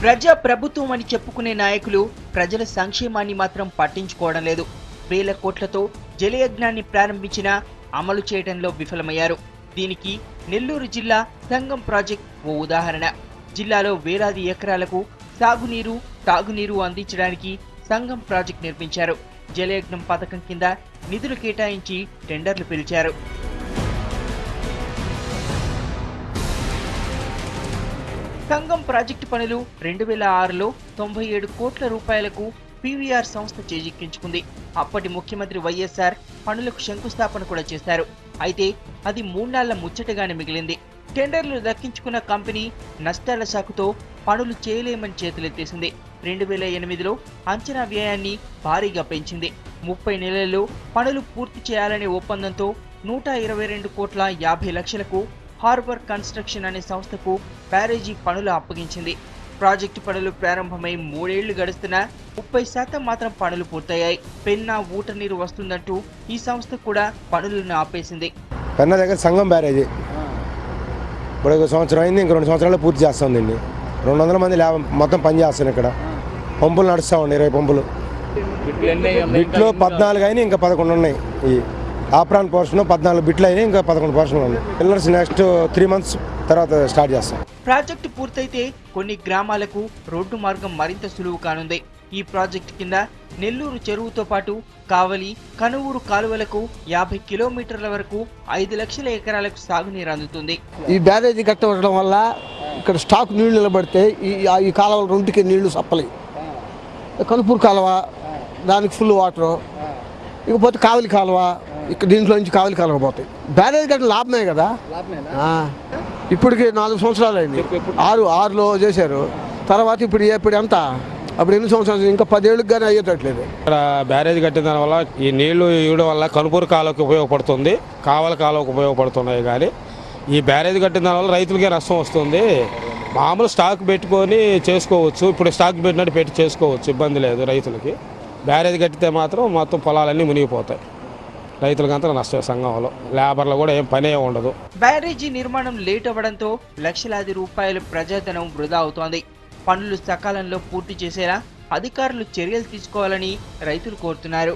ప్రజా ప్రభుత్వం అని చెప్పుకునే నాయకులు ప్రజల సంక్షేమాన్ని మాత్రం పట్టించుకోవడం లేదు. వేల కోట్లతో జలయజ్ఞాన్ని ప్రారంభించినా అమలు చేయడంలో విఫలమయ్యారు. దీనికి నెల్లూరు జిల్లా సంగం ప్రాజెక్ట్ ఓ ఉదాహరణ. జిల్లాలో వేలాది ఎకరాలకు సాగునీరు, తాగునీరు అందించడానికి సంగం ప్రాజెక్ట్ నిర్మించారు. జలయజ్ఞం పథకం కింద నిధులు కేటాయించి టెండర్లు పిలిచారు. సంగం ప్రాజెక్టు పనులు 2006లో 97 కోట్ల రూపాయలకు పీవీఆర్ సంస్థ చేజిక్కించుకుంది. అప్పటి ముఖ్యమంత్రి వైఎస్ఆర్ పనులకు శంకుస్థాపన కూడా చేశారు. అయితే అది 3 నెలల ముచ్చటగానే మిగిలింది. టెండర్లు దక్కించుకున్న కంపెనీ నష్టాల సాకుతో పనులు చేయలేమని చేతులెత్తేసింది. 2008లో అంచనా వ్యయాన్ని భారీగా పెంచింది. 30 నెలల్లో పనులు పూర్తి చేయాలనే ఒప్పందంతో 122 కోట్ల 50 లక్షలకు హార్బర్ కన్స్ట్రక్షన్ అనే సంస్థకు బ్యారేజీ పనులు అప్పగించింది. ప్రాజెక్టు పనులు ప్రారంభమై 3 ఏళ్లు గడుస్తున్నా 30% మాత్రం పనులు పూర్తయ్యాయి. పెన్నా ఊట నీరు వస్తుందంటూ ఈ సంస్థ కూడా పనులను ఆపేసింది. పెన్నా దగ్గర సంగం బ్యారేజీ ఇప్పుడు 1 సంవత్సరం అయింది, ఇంక 2 సంవత్సరాలు పూర్తి చేస్తుందండి. 200 మంది మొత్తం పని చేస్తాను. ఇక్కడ పంపులు నడుస్తూ ఉండి 20 పంపులు, బిట్లు 14 అయినా ఇంకా 11 ఉన్నాయి. ఈ ఆప్రాన్ పోర్షన్ 14 బిట్లు అయినా ఇంకా 11 పోర్షన్లు ఉన్నాయి. పిల్లర్స్ నెక్స్ట్ 3 months తర్వాత స్టార్ట్ చేస్తాం. ప్రాజెక్టు పూర్తయితే కొన్ని గ్రామాలకు రోడ్డు మార్గం మరింత సులువు కానుంది. ఈ ప్రాజెక్టు కింద నెల్లూరు చెరువుతో పాటు కావలి, కనువూరు కాలువలకు 50 కిలోమీటర్ల వరకు 5 లక్షల ఎకరాలకు సాగునీరు అందుతుంది. ఈ బ్యారేజీ కట్టడం వల్ల ఇక్కడ స్టాక్ నీళ్లు నిలబడితే ఈ కాలువల రెండుకి నీళ్లు సప్పలి. కనుపూరు కాలువ దానికి ఫుల్ వాటరు, ఇకపోతే కావలి కాలువ, ఇక్కడ దీంట్లో నుంచి కావలి కాలువ పోతాయి. బ్యారేజ్ కట్టిన లాభమే కదా. ఇప్పటికి 4 సంవత్సరాలు అయింది. 6లో చేశారు. తర్వాత ఇప్పుడు ఎంత, అప్పుడు 8 సంవత్సరాలు, ఇంకా 10 ఏళ్ళకి కానీ అయ్యేటట్లేదు. ఇక్కడ బ్యారేజ్ కట్టిన దానివల్ల ఈ నీళ్లు ఇవ్వడం వల్ల కనుపూరు కాలువకి ఉపయోగపడుతుంది, కావలి కాలువకు ఉపయోగపడుతున్నాయి. కానీ ఈ బ్యారేజ్ కట్టిన దానివల్ల రైతులకే నష్టం వస్తుంది. మామూలు స్టాక్ పెట్టుకొని చేసుకోవచ్చు, ఇప్పుడు స్టాక్ పెట్టినట్టు పెట్టి చేసుకోవచ్చు, ఇబ్బంది లేదు రైతులకి. బ్యారేజ్ కట్టితే మాత్రం మొత్తం పొలాలన్నీ మునిగిపోతాయి. రైతులకంతా నష్టం. సంఘంలో లేబర్లు కూడా ఏం పనే ఉండదు. బ్యారేజీ నిర్మాణం లేట్ అవ్వడంతో లక్షలాది రూపాయల ప్రజాధనం వృధా అవుతోంది. పనులు సకాలంలో పూర్తి చేసేలా అధికారులు చర్యలు తీసుకోవాలని రైతులు కోరుతున్నారు.